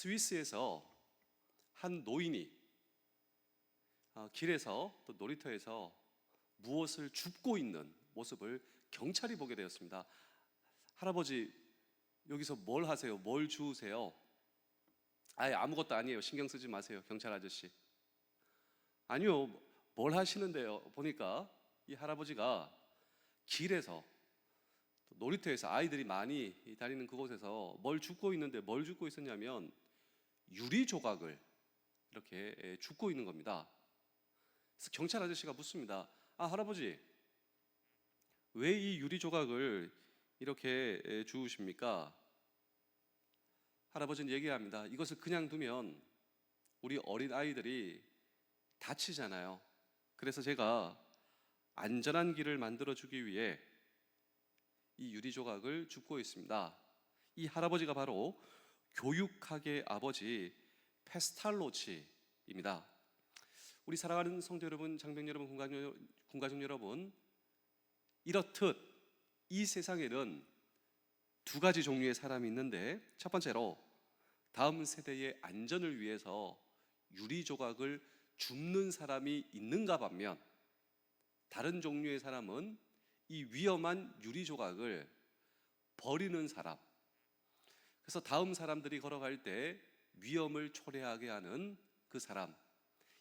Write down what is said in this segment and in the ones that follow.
스위스에서 한 노인이 길에서 또 놀이터에서 무엇을 줍고 있는 모습을 경찰이 보게 되었습니다. 할아버지, 여기서 뭘 하세요? 뭘 주우세요? 아예 아무것도 아니에요. 신경 쓰지 마세요, 경찰 아저씨. 아니요, 뭘 하시는데요? 보니까 이 할아버지가 길에서 놀이터에서 아이들이 많이 다니는 그곳에서 뭘 줍고 있는데, 뭘 줍고 있었냐면 유리 조각을 이렇게 줍고 있는 겁니다. 그래서 경찰 아저씨가 묻습니다. 할아버지, 왜 이 유리 조각을 이렇게 주우십니까? 할아버지는 얘기합니다. 이것을 그냥 두면 우리 어린 아이들이 다치잖아요. 그래서 제가 안전한 길을 만들어 주기 위해 이 유리 조각을 줍고 있습니다. 이 할아버지가 바로 교육학의 아버지 페스탈로치입니다. 우리 사랑하는 성도 여러분, 장병 여러분, 군가족 여러분, 이렇듯 이 세상에는 두 가지 종류의 사람이 있는데, 첫 번째로 다음 세대의 안전을 위해서 유리 조각을 줍는 사람이 있는가 반면, 다른 종류의 사람은 이 위험한 유리 조각을 버리는 사람, 그래서 다음 사람들이 걸어갈 때 위험을 초래하게 하는 그 사람,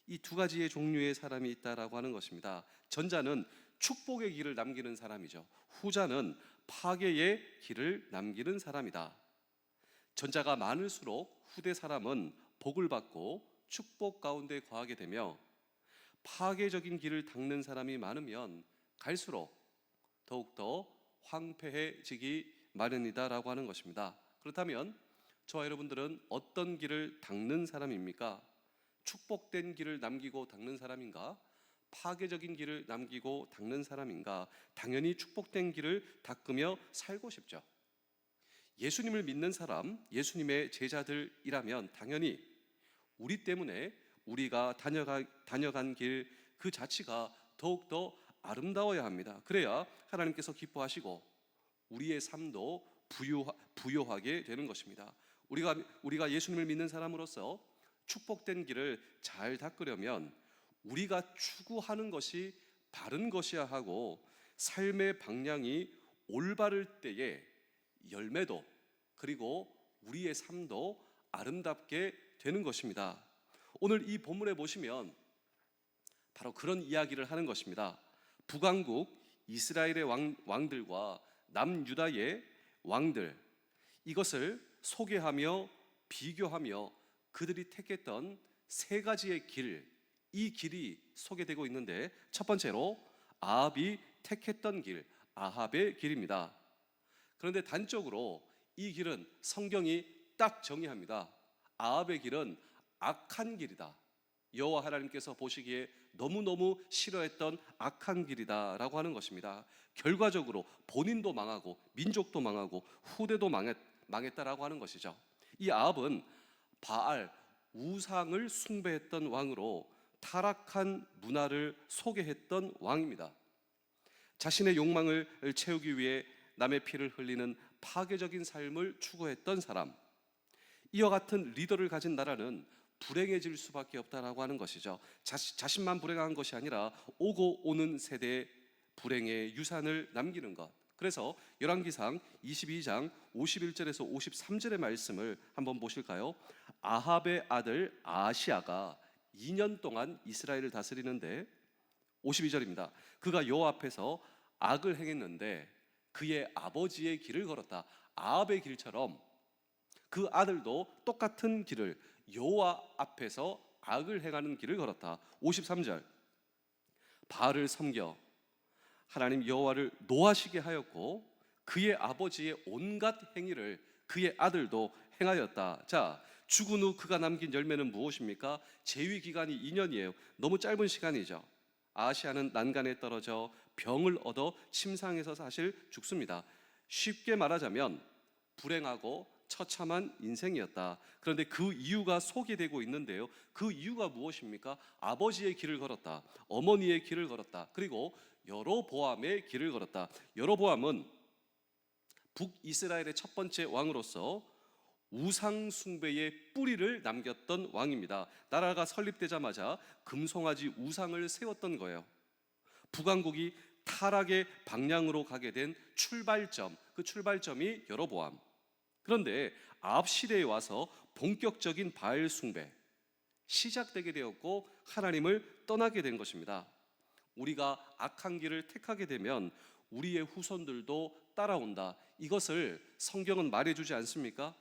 이 두 가지의 종류의 사람이 있다라고 하는 것입니다. 전자는 축복의 길을 남기는 사람이죠. 후자는 파괴의 길을 남기는 사람이다. 전자가 많을수록 후대 사람은 복을 받고 축복 가운데 거하게 되며, 파괴적인 길을 닦는 사람이 많으면 갈수록 더욱더 황폐해지기 마련이다라고 하는 것입니다. 그렇다면 저와 여러분들은 어떤 길을 닦는 사람입니까? 축복된 길을 남기고 닦는 사람인가? 파괴적인 길을 남기고 닦는 사람인가? 당연히 축복된 길을 닦으며 살고 싶죠. 예수님을 믿는 사람, 예수님의 제자들이라면 당연히 우리 때문에 우리가 다녀간 길 그 자체가 더욱더 아름다워야 합니다. 그래야 하나님께서 기뻐하시고 우리의 삶도 부요하게 되는 것입니다. 우리가 예수님을 믿는 사람으로서 축복된 길을 잘 닦으려면 우리가 추구하는 것이 바른 것이야 하고, 삶의 방향이 올바를 때에 열매도, 그리고 우리의 삶도 아름답게 되는 것입니다. 오늘 이 본문에 보시면 바로 그런 이야기를 하는 것입니다. 북왕국 이스라엘의 왕들과 남유다의 왕들, 이것을 소개하며 비교하며 그들이 택했던 세 가지의 길, 이 길이 소개되고 있는데, 첫 번째로 아합이 택했던 길, 아합의 길입니다. 그런데 단적으로 이 길은 성경이 딱 정의합니다. 아합의 길은 악한 길이다. 여호와 하나님께서 보시기에 너무너무 싫어했던 악한 길이다 라고 하는 것입니다. 결과적으로 본인도 망하고 민족도 망하고 후대도 망했다라고 하는 것이죠. 이 아합은 바알, 우상을 숭배했던 왕으로 타락한 문화를 소개했던 왕입니다. 자신의 욕망을 채우기 위해 남의 피를 흘리는 파괴적인 삶을 추구했던 사람, 이와 같은 리더를 가진 나라는 불행해질 수밖에 없다라고 하는 것이죠. 자신만 불행한 것이 아니라 오고 오는 세대에 불행의 유산을 남기는 것. 그래서 열왕기상 22장 51절에서 53절의 말씀을 한번 보실까요? 아합의 아들 아하시아가 2년 동안 이스라엘을 다스리는데, 52절입니다. 그가 여호와 앞에서 악을 행했는데 그의 아버지의 길을 걸었다. 아합의 길처럼 그 아들도 똑같은 길을, 여호와 앞에서 악을 행하는 길을 걸었다. 53절, 바알을 섬겨 하나님 여호와를 노하시게 하였고 그의 아버지의 온갖 행위를 그의 아들도 행하였다. 자, 죽은 후 그가 남긴 열매는 무엇입니까? 재위 기간이 2년이에요. 너무 짧은 시간이죠. 아하시아는 난간에 떨어져 병을 얻어 침상에서 사실 죽습니다. 쉽게 말하자면 불행하고 처참한 인생이었다. 그런데 그 이유가 소개되고 있는데요. 그 이유가 무엇입니까? 아버지의 길을 걸었다. 어머니의 길을 걸었다. 그리고 여로보암의 길을 걸었다. 여로보암은 북이스라엘의 첫 번째 왕으로서 우상 숭배의 뿌리를 남겼던 왕입니다. 나라가 설립되자마자 금송아지 우상을 세웠던 거예요. 북왕국이 타락의 방향으로 가게 된 출발점, 그 출발점이 여로보암. 그런데 아합 시대에 와서 본격적인 바알 숭배 시작되게 되었고 하나님을 떠나게 된 것입니다. 우리가 악한 길을 택하게 되면 우리의 후손들도 따라온다. 이것을 성경은 말해주지 않습니까?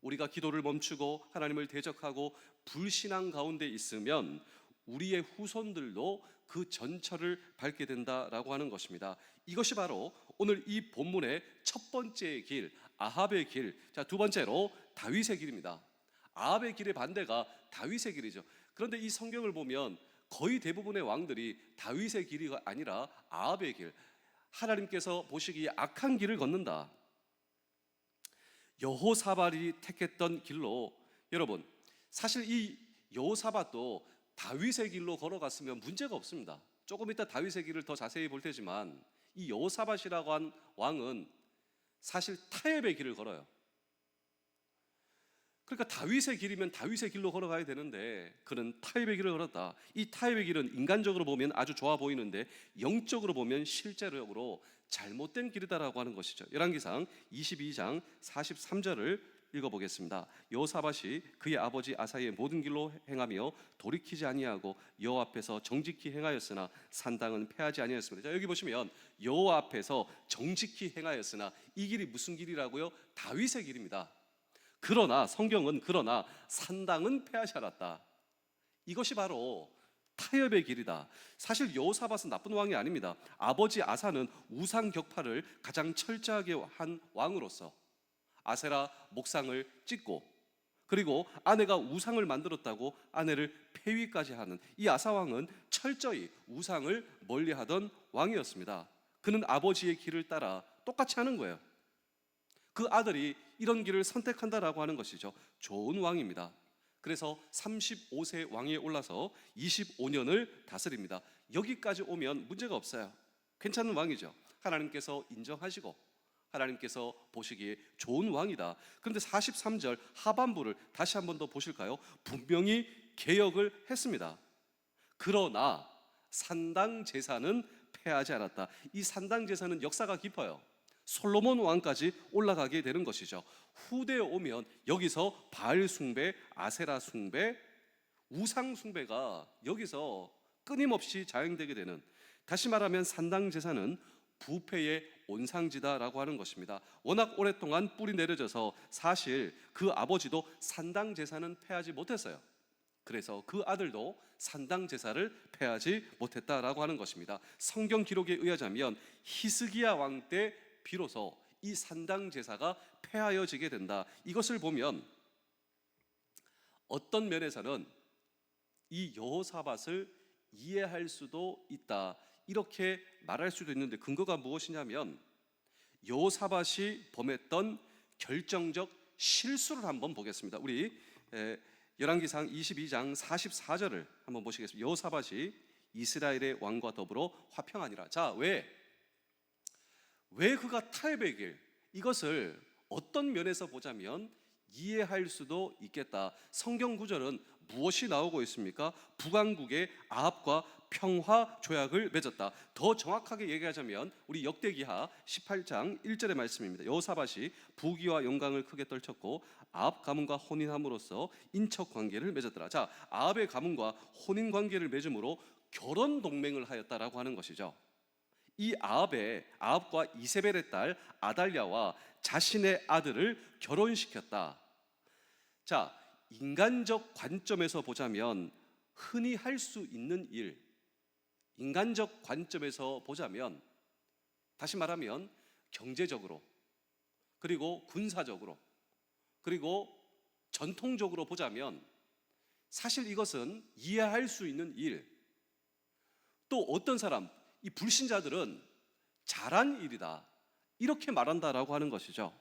우리가 기도를 멈추고 하나님을 대적하고 불신앙 가운데 있으면 우리의 후손들도 그 전철을 밟게 된다라고 하는 것입니다. 이것이 바로 오늘 이 본문의 첫 번째 길, 아합의 길. 자, 두 번째로 다윗의 길입니다. 아합의 길의 반대가 다윗의 길이죠. 그런데 이 성경을 보면 거의 대부분의 왕들이 다윗의 길이 아니라 아합의 길, 하나님께서 보시기에 악한 길을 걷는다. 여호사밧이 택했던 길로, 여러분 사실 이 여호사밧도 다윗의 길로 걸어갔으면 문제가 없습니다. 조금 이따 다윗의 길을 더 자세히 볼 테지만 이 여호사밧이라고 한 왕은 사실 타협의 길을 걸어요. 그러니까 다윗의 길이면 다윗의 길로 걸어가야 되는데 그는 타협의 길을 걸었다. 이 타협의 길은 인간적으로 보면 아주 좋아 보이는데 영적으로 보면 실제적으로 잘못된 길이다라고 하는 것이죠. 열왕기상 22장 43절을 읽어보겠습니다. 여호사밧이 그의 아버지 아사의 모든 길로 행하며 돌이키지 아니하고 여호와 앞에서 정직히 행하였으나 산당은 패하지 아니하였습니다. 자, 여기 보시면 여호와 앞에서 정직히 행하였으나 이 길이 무슨 길이라고요? 다윗의 길입니다. 그러나 성경은 그러나 산당은 패하지 않았다. 이것이 바로 타협의 길이다. 사실 여호사밧은 나쁜 왕이 아닙니다. 아버지 아사는 우상 격파를 가장 철저하게 한 왕으로서 아세라 목상을 찍고 그리고 아내가 우상을 만들었다고 아내를 폐위까지 하는 이 아사 왕은 철저히 우상을 멀리하던 왕이었습니다. 그는 아버지의 길을 따라 똑같이 하는 거예요. 그 아들이 이런 길을 선택한다라고 하는 것이죠. 좋은 왕입니다. 그래서 35세 왕위에 올라서 25년을 다스립니다. 여기까지 오면 문제가 없어요. 괜찮은 왕이죠. 하나님께서 인정하시고 하나님께서 보시기에 좋은 왕이다. 그런데 43절 하반부를 다시 한 번 더 보실까요? 분명히 개혁을 했습니다. 그러나 산당 제사는 폐하지 않았다. 이 산당 제사는 역사가 깊어요. 솔로몬 왕까지 올라가게 되는 것이죠. 후대에 오면 여기서 바알 숭배, 아세라 숭배, 우상 숭배가 여기서 끊임없이 자행되게 되는, 다시 말하면 산당 제사는 부패의 온상지다라고 하는 것입니다. 워낙 오랫동안 뿌리 내려져서 사실 그 아버지도 산당 제사는 폐하지 못했어요. 그래서 그 아들도 산당 제사를 폐하지 못했다라고 하는 것입니다. 성경 기록에 의하자면 히스기야 왕 때 비로소 이 산당 제사가 폐하여지게 된다. 이것을 보면 어떤 면에서는 이 여호사밧을 이해할 수도 있다, 이렇게 말할 수도 있는데 근거가 무엇이냐면 여호사밧이 범했던 결정적 실수를 한번 보겠습니다. 우리 열왕기상 22장 44절을 한번 보시겠습니다. 여호사밧이 이스라엘의 왕과 더불어 화평하니라. 자, 왜 그가 타협의 길, 이것을 어떤 면에서 보자면 이해할 수도 있겠다. 성경 구절은 무엇이 나오고 있습니까? 북왕국의 아합과 평화 조약을 맺었다. 더 정확하게 얘기하자면 우리 역대기하 18장 1절의 말씀입니다. 여호사밧이 부귀와 영광을 크게 떨쳤고 아합 가문과 혼인함으로써 인척 관계를 맺었더라. 자, 아합의 가문과 혼인 관계를 맺음으로 결혼 동맹을 하였다라고 하는 것이죠. 이 아합과 이세벨의 딸 아달랴와 자신의 아들을 결혼시켰다. 자, 인간적 관점에서 보자면 흔히 할 수 있는 일, 인간적 관점에서 보자면, 다시 말하면 경제적으로 그리고 군사적으로 그리고 전통적으로 보자면 사실 이것은 이해할 수 있는 일. 또 어떤 사람, 이 불신자들은 잘한 일이다, 이렇게 말한다라고 하는 것이죠.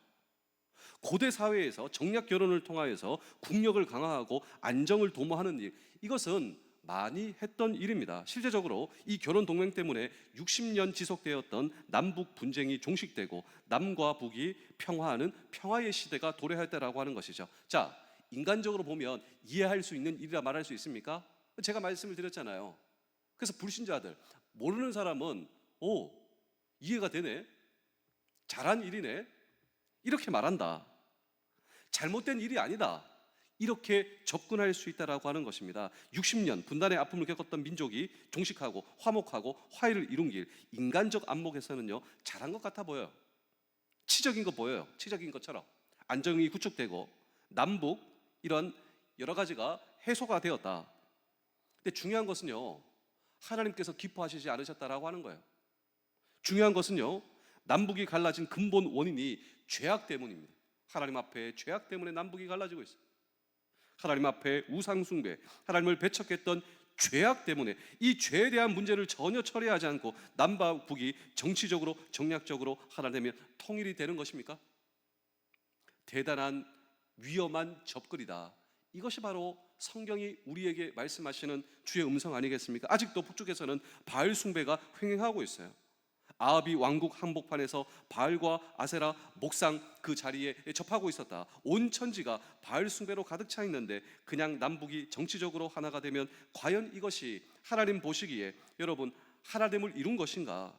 고대 사회에서 정략 결혼을 통하여서 국력을 강화하고 안정을 도모하는 일, 이것은 많이 했던 일입니다. 실제적으로 이 결혼 동맹 때문에 60년 지속되었던 남북 분쟁이 종식되고 남과 북이 평화하는 평화의 시대가 도래할 때라고 하는 것이죠. 자, 인간적으로 보면 이해할 수 있는 일이라 말할 수 있습니까? 제가 말씀을 드렸잖아요. 그래서 불신자들, 모르는 사람은 오, 이해가 되네, 잘한 일이네, 이렇게 말한다. 잘못된 일이 아니다, 이렇게 접근할 수 있다라고 하는 것입니다. 60년 분단의 아픔을 겪었던 민족이 종식하고 화목하고 화해를 이룬 길, 인간적 안목에서는요 잘한 것 같아 보여요. 치적인 거 보여요. 치적인 것처럼 안정이 구축되고 남북 이런 여러 가지가 해소가 되었다. 근데 중요한 것은요, 하나님께서 기뻐하시지 않으셨다라고 하는 거예요. 중요한 것은요, 남북이 갈라진 근본 원인이 죄악 때문입니다. 하나님 앞에 죄악 때문에 남북이 갈라지고 있어요. 하나님 앞에 우상숭배, 하나님을 배척했던 죄악 때문에 이 죄에 대한 문제를 전혀 처리하지 않고 남과 북이 정치적으로 정략적으로 하나 되면 통일이 되는 것입니까? 대단한 위험한 접근이다. 이것이 바로 성경이 우리에게 말씀하시는 주의 음성 아니겠습니까? 아직도 북쪽에서는 바알 숭배가 횡행하고 있어요. 아합이 왕국 한복판에서 바알과 아세라 목상 그 자리에 접하고 있었다. 온 천지가 바알 숭배로 가득 차 있는데 그냥 남북이 정치적으로 하나가 되면 과연 이것이 하나님 보시기에 여러분 하나됨을 이룬 것인가?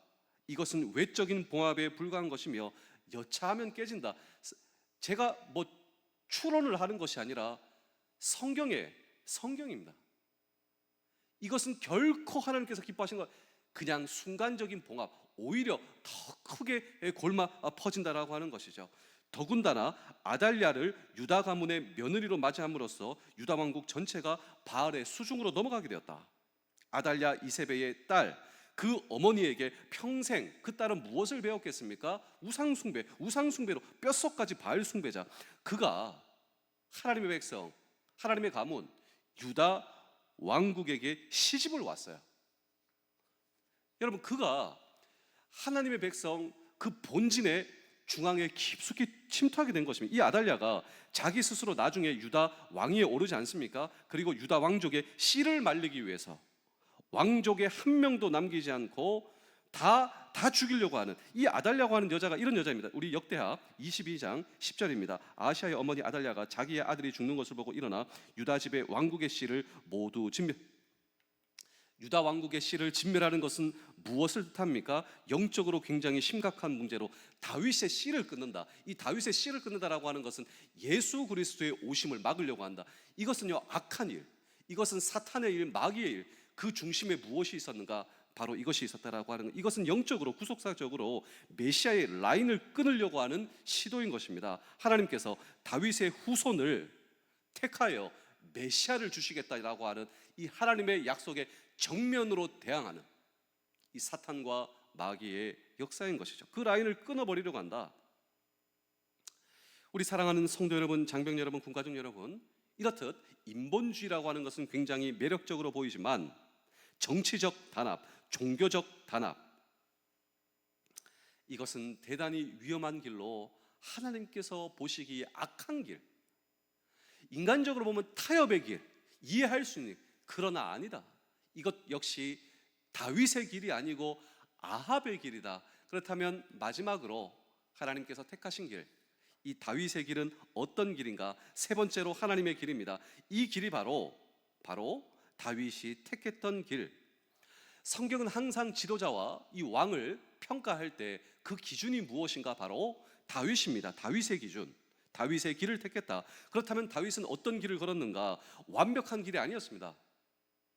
이것은 외적인 봉합에 불과한 것이며 여차하면 깨진다. 제가 뭐 추론을 하는 것이 아니라 성경입니다. 이것은 결코 하나님께서 기뻐하신 것, 그냥 순간적인 봉합, 오히려 더 크게 골마 퍼진다라고 하는 것이죠. 더군다나 아달랴를 유다 가문의 며느리로 맞이함으로써 유다 왕국 전체가 바알의 수중으로 넘어가게 되었다. 아달랴 이세벨의 딸, 그 어머니에게 평생 그 딸은 무엇을 배웠겠습니까? 우상숭배로 뼛속까지 바알 숭배자. 그가 하나님의 백성, 하나님의 가문 유다 왕국에게 시집을 왔어요. 여러분, 그가 하나님의 백성 그 본진의 중앙에 깊숙이 침투하게 된 것입니다. 이 아달랴가 자기 스스로 나중에 유다 왕위에 오르지 않습니까? 그리고 유다 왕족의 씨를 말리기 위해서 왕족의 한 명도 남기지 않고 다 죽이려고 하는 이 아달랴고 하는 여자가 이런 여자입니다. 우리 역대하 22장 10절입니다. 아시아의 어머니 아달랴가 자기의 아들이 죽는 것을 보고 일어나 유다 집의 왕국의 씨를 모두 진멸. 유다 왕국의 씨를 진멸하는 것은 무엇을 뜻합니까? 영적으로 굉장히 심각한 문제로 다윗의 씨를 끊는다. 이 다윗의 씨를 끊는다라고 하는 것은 예수 그리스도의 오심을 막으려고 한다. 이것은요 악한 일, 이것은 사탄의 일, 마귀의 일. 그 중심에 무엇이 있었는가? 바로 이것이 있었다라고 하는 것. 이것은 영적으로 구속사적으로 메시아의 라인을 끊으려고 하는 시도인 것입니다. 하나님께서 다윗의 후손을 택하여 메시아를 주시겠다라고 하는 이 하나님의 약속에 정면으로 대항하는 이 사탄과 마귀의 역사인 것이죠. 그 라인을 끊어버리려고 한다. 우리 사랑하는 성도 여러분, 장병 여러분, 군가족 여러분, 이렇듯 인본주의라고 하는 것은 굉장히 매력적으로 보이지만 정치적 단합, 종교적 단합, 이것은 대단히 위험한 길로 하나님께서 보시기에 악한 길, 인간적으로 보면 타협의 길, 이해할 수 있는, 그러나 아니다. 이것 역시 다윗의 길이 아니고 아합의 길이다. 그렇다면 마지막으로 하나님께서 택하신 길, 이 다윗의 길은 어떤 길인가? 세 번째로 하나님의 길입니다. 이 길이 바로 다윗이 택했던 길. 성경은 항상 지도자와 이 왕을 평가할 때 그 기준이 무엇인가? 바로 다윗입니다. 다윗의 기준, 다윗의 길을 택했다. 그렇다면 다윗은 어떤 길을 걸었는가? 완벽한 길이 아니었습니다.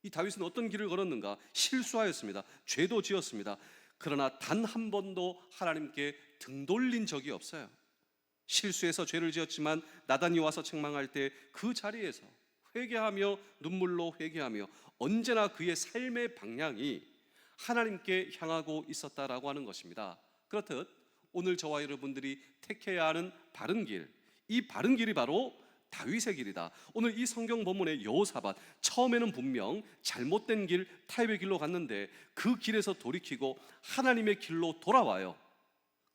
이 다윗은 어떤 길을 걸었는가? 실수하였습니다. 죄도 지었습니다. 그러나 단 한 번도 하나님께 등 돌린 적이 없어요. 실수해서 죄를 지었지만 나단이 와서 책망할 때 그 자리에서 회개하며 눈물로 회개하며 언제나 그의 삶의 방향이 하나님께 향하고 있었다라고 하는 것입니다. 그렇듯 오늘 저와 여러분들이 택해야 하는 바른 길, 이 바른 길이 바로 다윗의 길이다. 오늘 이 성경 본문의 여호사밧, 처음에는 분명 잘못된 길, 타협의 길로 갔는데 그 길에서 돌이키고 하나님의 길로 돌아와요.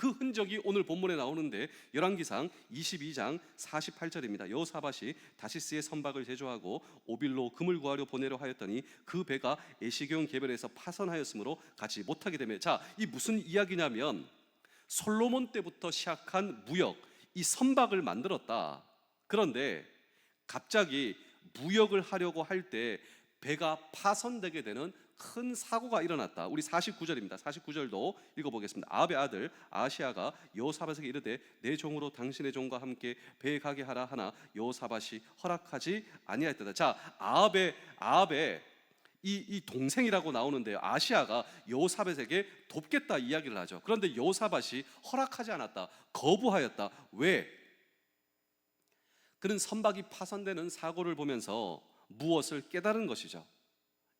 그 흔적이 오늘 본문에 나오는데 열왕기상 22장 48절입니다. 여호사밧이 다시스의 선박을 제조하고 오빌로 금을 구하려 보내려 하였더니 그 배가 에시경 개변에서 파선하였으므로 가지 못하게 되며, 자, 이 무슨 이야기냐면 솔로몬 때부터 시작한 무역, 이 선박을 만들었다. 그런데 갑자기 무역을 하려고 할 때 배가 파손되게 되는 큰 사고가 일어났다. 우리 49절입니다. 49절도 읽어보겠습니다. 아합의 아들 아시아가 여호사밧에게 이르되 내 종으로 당신의 종과 함께 배에 가게 하라 하나 여호사밧이 허락하지 아니하였다. 자, 아합의 이 동생이라고 나오는데요, 아시아가 여호사밧에게 돕겠다 이야기를 하죠. 그런데 여호사밧이 허락하지 않았다. 거부하였다. 왜? 그는 선박이 파손되는 사고를 보면서 무엇을 깨달은 것이죠?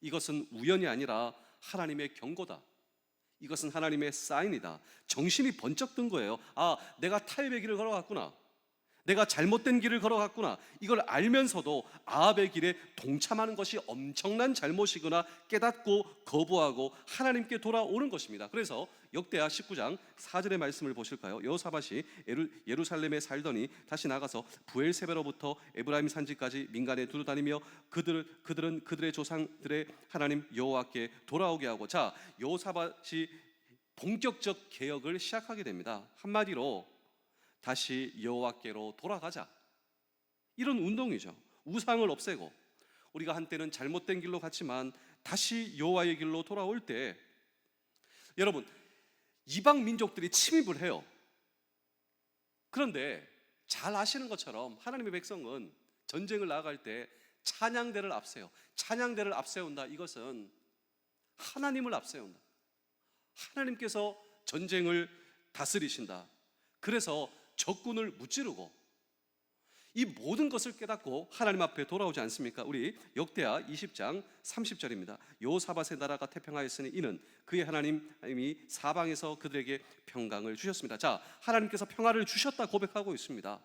이것은 우연이 아니라 하나님의 경고다. 이것은 하나님의 사인이다. 정신이 번쩍 든 거예요. 아, 내가 타협의 길을 걸어갔구나. 내가 잘못된 길을 걸어갔구나. 이걸 알면서도 아합의 길에 동참하는 것이 엄청난 잘못이구나 깨닫고 거부하고 하나님께 돌아오는 것입니다. 그래서 역대하 19장 4절의 말씀을 보실까요? 여호사밧이 예루살렘에 살더니 다시 나가서 부엘세베로부터 에브라임 산지까지 민간에 두루다니며 그들은 그들의 조상들의 하나님 여호와께 돌아오게 하고, 자, 여호사밧이 본격적 개혁을 시작하게 됩니다. 한마디로 다시 여호와께로 돌아가자, 이런 운동이죠. 우상을 없애고 우리가 한때는 잘못된 길로 갔지만 다시 여호와의 길로 돌아올 때, 여러분, 이방 민족들이 침입을 해요. 그런데 잘 아시는 것처럼 하나님의 백성은 전쟁을 나아갈 때 찬양대를 앞세워. 찬양대를 앞세운다. 이것은 하나님을 앞세운다. 하나님께서 전쟁을 다스리신다. 그래서 적군을 무찌르고 이 모든 것을 깨닫고 하나님 앞에 돌아오지 않습니까? 우리 역대하 20장 30절입니다. 여호사밧의 나라가 태평하였으니 이는 그의 하나님이 사방에서 그들에게 평강을 주셨습니다. 자, 하나님께서 평화를 주셨다 고백하고 있습니다.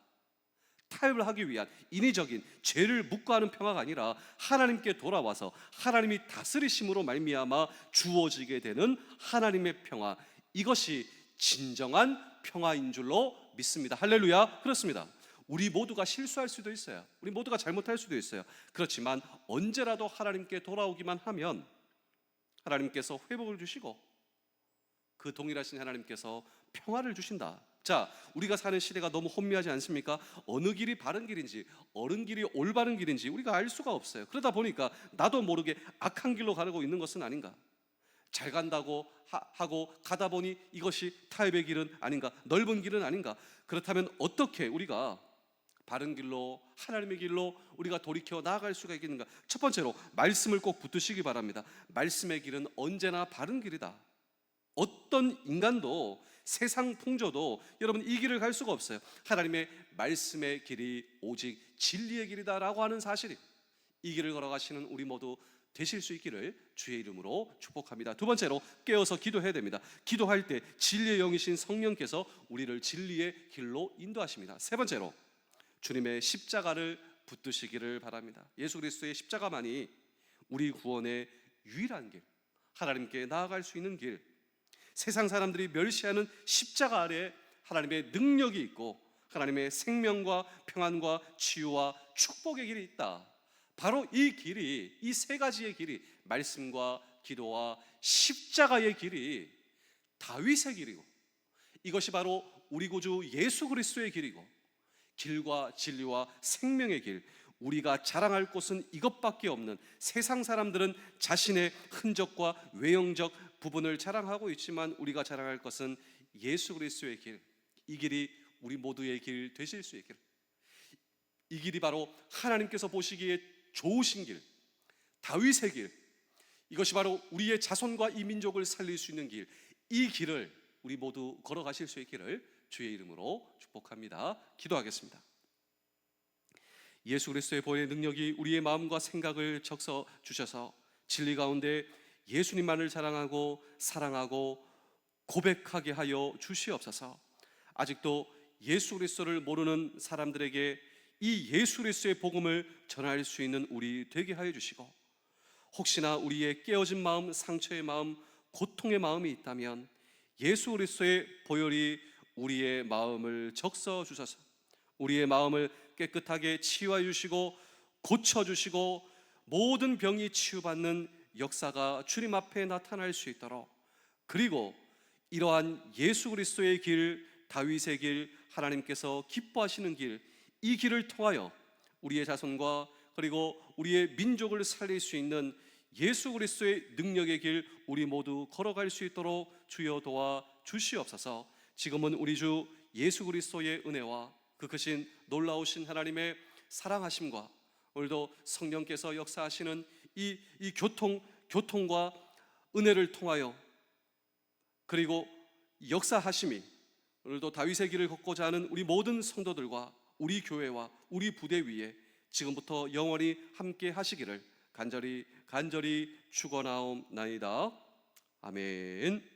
타협을 하기 위한 인위적인 죄를 묵과하는 평화가 아니라 하나님께 돌아와서 하나님이 다스리심으로 말미암아 주어지게 되는 하나님의 평화, 이것이 진정한 평화인 줄로 믿습니다. 할렐루야. 그렇습니다. 우리 모두가 실수할 수도 있어요. 우리 모두가 잘못할 수도 있어요. 그렇지만 언제라도 하나님께 돌아오기만 하면 하나님께서 회복을 주시고 그 동일하신 하나님께서 평화를 주신다. 자, 우리가 사는 시대가 너무 혼미하지 않습니까? 어느 길이 바른 길인지, 어느 길이 올바른 길인지 우리가 알 수가 없어요. 그러다 보니까 나도 모르게 악한 길로 가고 있는 것은 아닌가? 잘 간다고 하고 가다 보니 이것이 타협의 길은 아닌가? 넓은 길은 아닌가? 그렇다면 어떻게 우리가 바른 길로, 하나님의 길로 우리가 돌이켜 나아갈 수가 있겠는가? 첫 번째로 말씀을 꼭 붙드시기 바랍니다. 말씀의 길은 언제나 바른 길이다. 어떤 인간도 세상 풍조도 여러분 이 길을 갈 수가 없어요. 하나님의 말씀의 길이 오직 진리의 길이다라고 하는 사실이, 이 길을 걸어가시는 우리 모두 되실 수 있기를 주의 이름으로 축복합니다. 두 번째로 깨어서 기도해야 됩니다. 기도할 때 진리의 영이신 성령께서 우리를 진리의 길로 인도하십니다. 세 번째로 주님의 십자가를 붙드시기를 바랍니다. 예수 그리스도의 십자가만이 우리 구원의 유일한 길, 하나님께 나아갈 수 있는 길, 세상 사람들이 멸시하는 십자가 아래 하나님의 능력이 있고 하나님의 생명과 평안과 치유와 축복의 길이 있다. 바로 이 길이, 이 세 가지의 길이, 말씀과 기도와 십자가의 길이 다윗의 길이고, 이것이 바로 우리 구주 예수 그리스도의 길이고, 길과 진리와 생명의 길, 우리가 자랑할 곳은 이것밖에 없는, 세상 사람들은 자신의 흔적과 외형적 부분을 자랑하고 있지만 우리가 자랑할 것은 예수 그리스도의 길, 이 길이 우리 모두의 길 되실 수 있기를. 이 길이 바로 하나님께서 보시기에 좋으신 길, 다윗의 길, 이것이 바로 우리의 자손과 이 민족을 살릴 수 있는 길, 이 길을 우리 모두 걸어가실 수 있기를 주의 이름으로 축복합니다. 기도하겠습니다. 예수 그리스도의 보혈의 능력이 우리의 마음과 생각을 적셔 주셔서 진리 가운데 예수님만을 자랑하고 사랑하고 고백하게 하여 주시옵소서. 아직도 예수 그리스도를 모르는 사람들에게 이 예수 그리스도의 복음을 전할 수 있는 우리 되게 하여 주시고, 혹시나 우리의 깨어진 마음, 상처의 마음, 고통의 마음이 있다면 예수 그리스도의 보혈이 우리의 마음을 적셔 주셔서 우리의 마음을 깨끗하게 치유해 주시고 고쳐 주시고 모든 병이 치유받는 역사가 주님 앞에 나타날 수 있도록, 그리고 이러한 예수 그리스도의 길, 다윗의 길, 하나님께서 기뻐하시는 길, 이 길을 통하여 우리의 자손과 그리고 우리의 민족을 살릴 수 있는 예수 그리스도의 능력의 길, 우리 모두 걸어갈 수 있도록 주여 도와 주시옵소서. 지금은 우리 주 예수 그리스도의 은혜와 그 크신 놀라우신 하나님의 사랑하심과 오늘도 성령께서 역사하시는 이 교통과 은혜를 통하여, 그리고 역사하심이 오늘도 다윗의 길을 걷고자 하는 우리 모든 성도들과 우리 교회와 우리 부대 위에 지금부터 영원히 함께 하시기를 간절히 축원하옵나이다. 아멘.